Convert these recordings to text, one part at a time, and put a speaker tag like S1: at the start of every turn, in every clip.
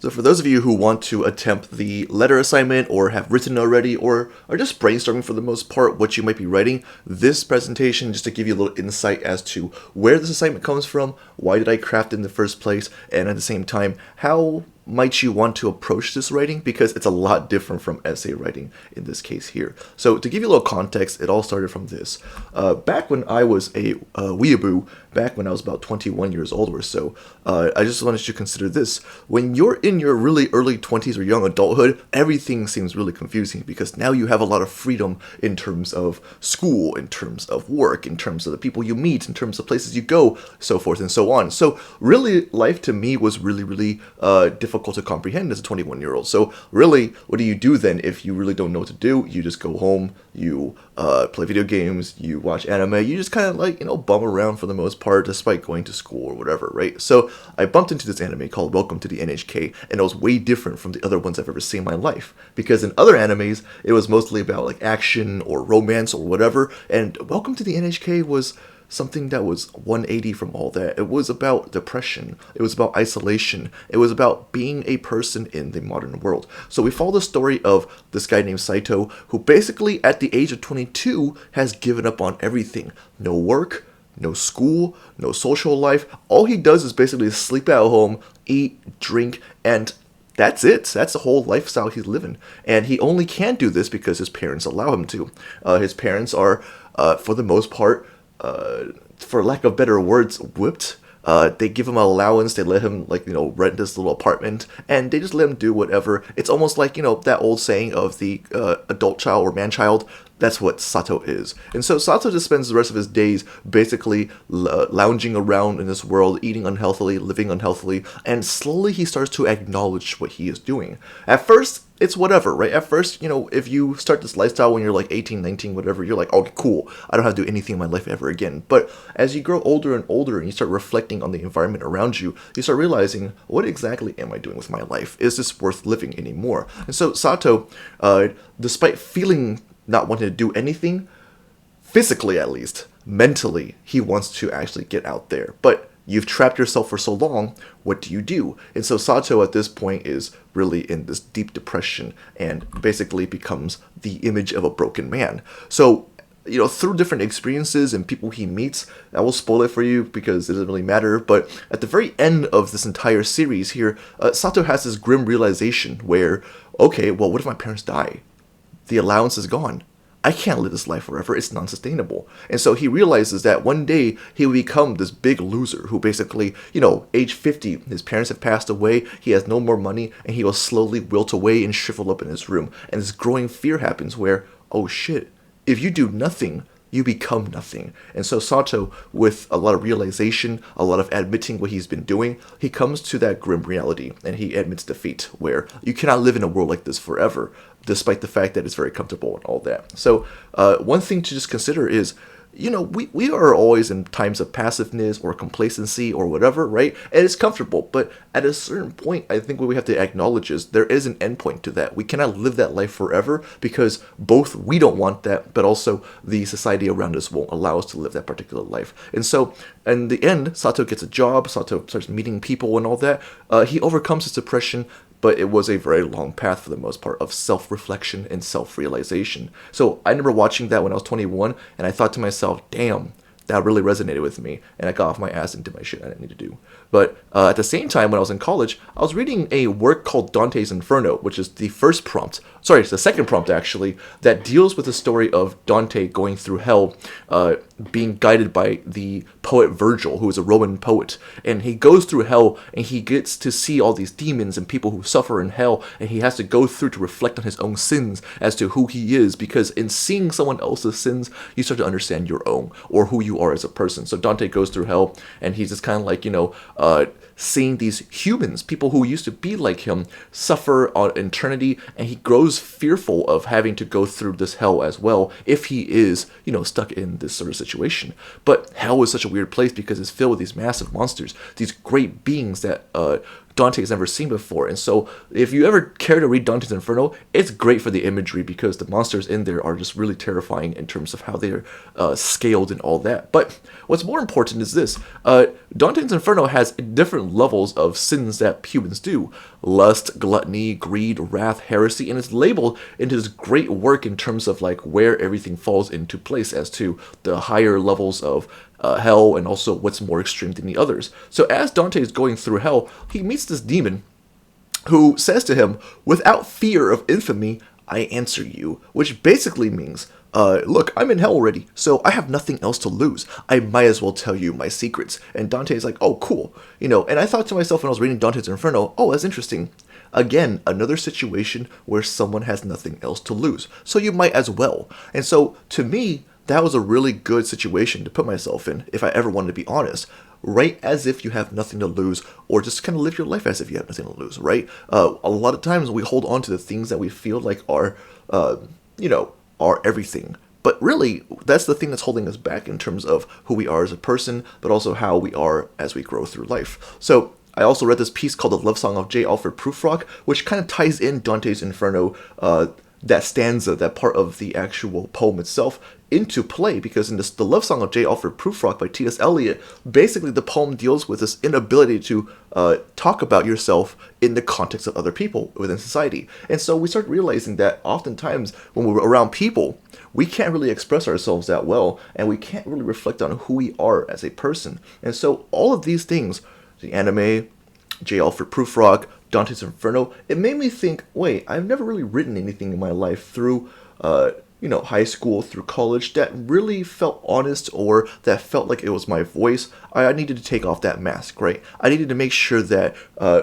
S1: So for those of you who want to attempt the letter assignment or have written already or are just brainstorming for the most part what you might be writing, this presentation just to give you a little insight as to where this assignment comes from, why did I craft it in the first place, and at the same time, how might you want to approach this writing, because it's a lot different from essay writing in this case here. So to give you a little context, it all started from this. Back when I was a weeaboo, back when I was about 21 years old or so, I just wanted you to consider this. When you're in your really early 20s or young adulthood, everything seems really confusing because now you have a lot of freedom in terms of school, in terms of work, in terms of the people you meet, in terms of places you go, so forth and so on. So really, life to me was really difficult to comprehend as a 21-year-old. So really, what do you do then if you really don't know what to do? You just go home, you play video games, you watch anime, you just kind of like, bum around for the most part despite going to school or whatever, right? So I bumped into this anime called Welcome to the NHK, and it was way different from the other ones I've ever seen in my life, because in other animes, it was mostly about like action or romance or whatever, and Welcome to the NHK was something that was 180 from all that. It was about depression. It was about isolation. It was about being a person in the modern world. So we follow the story of this guy named Saito, who basically at the age of 22 has given up on everything. No work, no school, no social life. All he does is basically sleep at home, eat, drink, and that's it. That's the whole lifestyle he's living. And he only can do this because his parents allow him to. His parents are, for the most part, for lack of better words, whipped. They give him an allowance, they let him, rent this little apartment, and they just let him do whatever. It's almost like, that old saying of the adult child or man-child. That's what Sato is. And so Sato just spends the rest of his days basically lounging around in this world, eating unhealthily, living unhealthily, and slowly he starts to acknowledge what he is doing. At first, it's whatever, right? At first, if you start this lifestyle when you're like 18, 19, whatever, you're like, okay, cool, I don't have to do anything in my life ever again. But as you grow older and older and you start reflecting on the environment around you, you start realizing, what exactly am I doing with my life? Is this worth living anymore? And so Sato, despite feeling not wanting to do anything, physically at least, mentally, he wants to actually get out there. But you've trapped yourself for so long, what do you do? And so Sato at this point is really in this deep depression and basically becomes the image of a broken man. So, through different experiences and people he meets, I will spoil it for you because it doesn't really matter, but at the very end of this entire series here, Sato has this grim realization where, okay, well, what if my parents die? The allowance is gone. I can't live this life forever. It's non-sustainable. And so he realizes that one day he will become this big loser who basically, age 50, his parents have passed away, he has no more money, and he will slowly wilt away and shrivel up in his room. And this growing fear happens where, oh shit, if you do nothing, you become nothing. And so Sato, with a lot of realization, a lot of admitting what he's been doing, he comes to that grim reality and he admits defeat, where you cannot live in a world like this forever, despite the fact that it's very comfortable and all that. So one thing to just consider is, we are always in times of passiveness or complacency or whatever, right? And it's comfortable, but at a certain point, I think what we have to acknowledge is there is an endpoint to that. We cannot live that life forever because both we don't want that, but also the society around us won't allow us to live that particular life. And so, in the end, Sato gets a job, Sato starts meeting people and all that. He overcomes his depression, but it was a very long path for the most part of self-reflection and self-realization. So I remember watching that when I was 21, and I thought to myself, damn, that really resonated with me, and I got off my ass and did my shit I didn't need to do. But at the same time, when I was in college, I was reading a work called Dantes Inferno, which is the first prompt, sorry, it's the second prompt actually, that deals with the story of Dante going through hell, being guided by the poet Virgil, who is a Roman poet. And he goes through hell, and he gets to see all these demons and people who suffer in hell, and he has to go through to reflect on his own sins as to who he is, because in seeing someone else's sins, you start to understand your own, or who you are as a person. So Dante goes through hell, and he's just kind of like, seeing these humans, people who used to be like him, suffer on eternity, and he grows fearful of having to go through this hell as well if he is, stuck in this sort of situation. But hell is such a weird place because it's filled with these massive monsters, these great beings that Dante has never seen before. And so if you ever care to read Dante's Inferno, it's great for the imagery because the monsters in there are just really terrifying in terms of how they're scaled and all that. But what's more important is this. Dante's Inferno has a different different levels of sins that humans do: lust, gluttony, greed, wrath, heresy, and it's labeled into this great work in terms of like where everything falls into place as to the higher levels of hell and also what's more extreme than the others. So as Dante is going through hell, he meets this demon who says to him, "Without fear of infamy, I answer you," which basically means, look, I'm in hell already, so I have nothing else to lose. I might as well tell you my secrets. And Dante's like, oh, cool. And I thought to myself when I was reading Dantes Inferno, oh, that's interesting. Again, another situation where someone has nothing else to lose, so you might as well. And so, to me, that was a really good situation to put myself in, if I ever wanted to be honest. Write as if you have nothing to lose, or just kind of live your life as if you have nothing to lose, right? A lot of times we hold on to the things that we feel like are, are everything. But really, that's the thing that's holding us back in terms of who we are as a person, but also how we are as we grow through life. So I also read this piece called The Love Song of J. Alfred Prufrock, which kind of ties in Dante's Inferno, that stanza, that part of the actual poem itself, into play, because in The Love Song of J. Alfred Prufrock by T.S. Eliot, basically the poem deals with this inability to talk about yourself in the context of other people within society. And so we start realizing that oftentimes when we're around people, we can't really express ourselves that well, and we can't really reflect on who we are as a person. And so all of these things, the anime, J. Alfred Prufrock, Dante's Inferno, it made me think, wait, I've never really written anything in my life through, high school, through college, that really felt honest or that felt like it was my voice. I needed to take off that mask, right? I needed to make sure that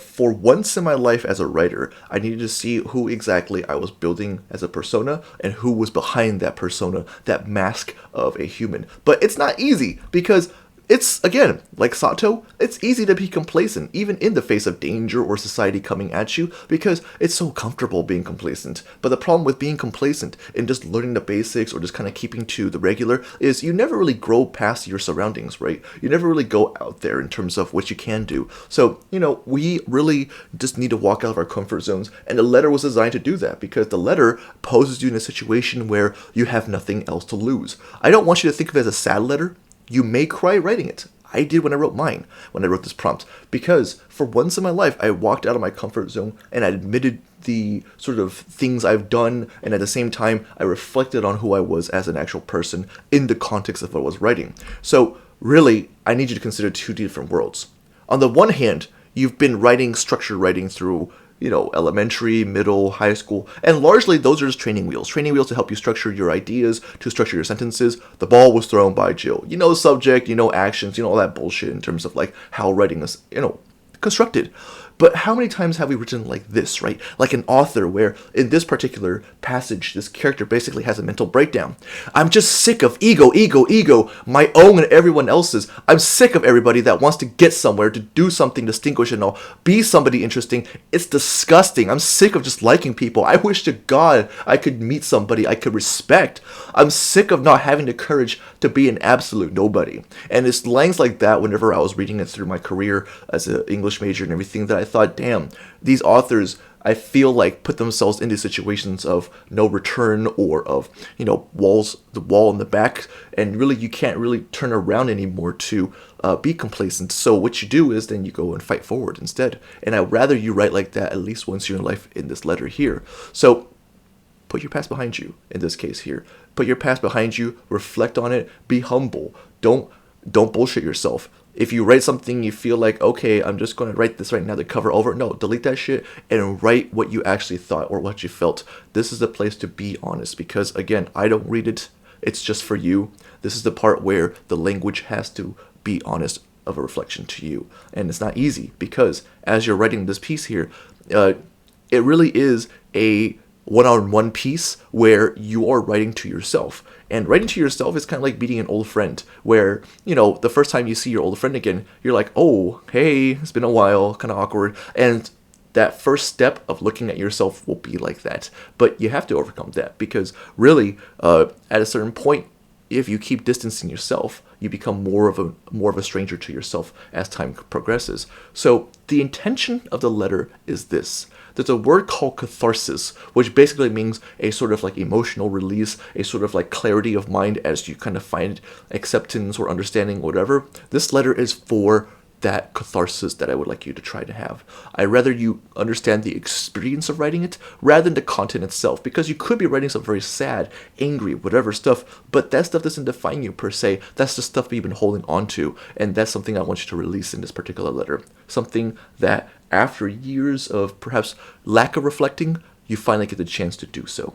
S1: for once in my life as a writer, I needed to see who exactly I was building as a persona and who was behind that persona, that mask of a human. But it's not easy, because it's, again, like Sato, it's easy to be complacent, even in the face of danger or society coming at you, because it's so comfortable being complacent. But the problem with being complacent and just learning the basics or just kind of keeping to the regular is you never really grow past your surroundings, right? You never really go out there in terms of what you can do. So, we really just need to walk out of our comfort zones, and the letter was designed to do that, because the letter poses you in a situation where you have nothing else to lose. I don't want you to think of it as a sad letter. You may cry writing it. I did when I wrote mine, when I wrote this prompt, because for once in my life, I walked out of my comfort zone and I admitted the sort of things I've done, and at the same time, I reflected on who I was as an actual person in the context of what I was writing. So really, I need you to consider two different worlds. On the one hand, you've been writing structured writing through elementary, middle, high school, and largely those are just training wheels to help you structure your ideas, to structure your sentences. The ball was thrown by Jill. You know subject, actions, all that bullshit in terms of like how writing is, constructed. But how many times have we written like this, right? Like an author where in this particular passage, this character basically has a mental breakdown. I'm just sick of ego, my own and everyone else's. I'm sick of everybody that wants to get somewhere, to do something distinguishable, be somebody interesting. It's disgusting. I'm sick of just liking people. I wish to God I could meet somebody I could respect. I'm sick of not having the courage to be an absolute nobody. And it's lines like that whenever I was reading it through my career as an English major and everything, that I thought, damn, these authors, I feel like, put themselves into situations of no return, or of, the wall in the back, and really you can't really turn around anymore to be complacent. So what you do is then you go and fight forward instead. And I'd rather you write like that at least once in your life in this letter here. So put your past behind you in this case here. Put your past behind you, reflect on it, be humble. Don't bullshit yourself. If you write something you feel like, okay, I'm just going to write this right now to cover over, no, delete that shit and write what you actually thought or what you felt. This is the place to be honest, because again, I don't read it. It's just for you. This is the part where the language has to be honest of a reflection to you. And it's not easy, because as you're writing this piece here, it really is a one-on-one piece where you are writing to yourself. And writing to yourself is kind of like meeting an old friend, where, the first time you see your old friend again, you're like, oh, hey, it's been a while, kind of awkward. And that first step of looking at yourself will be like that. But you have to overcome that, because really, at a certain point, if you keep distancing yourself, you become more of a stranger to yourself as time progresses. So the intention of the letter is this. There's a word called catharsis, which basically means a sort of like emotional release, a sort of like clarity of mind as you kind of find acceptance or understanding, whatever. This letter is for that catharsis that I would like you to try to have. I'd rather you understand the experience of writing it rather than the content itself, because you could be writing some very sad, angry, whatever stuff, but that stuff doesn't define you per se. That's the stuff that you've been holding on to, and that's something I want you to release in this particular letter. Something that after years of perhaps lack of reflecting, you finally get the chance to do so.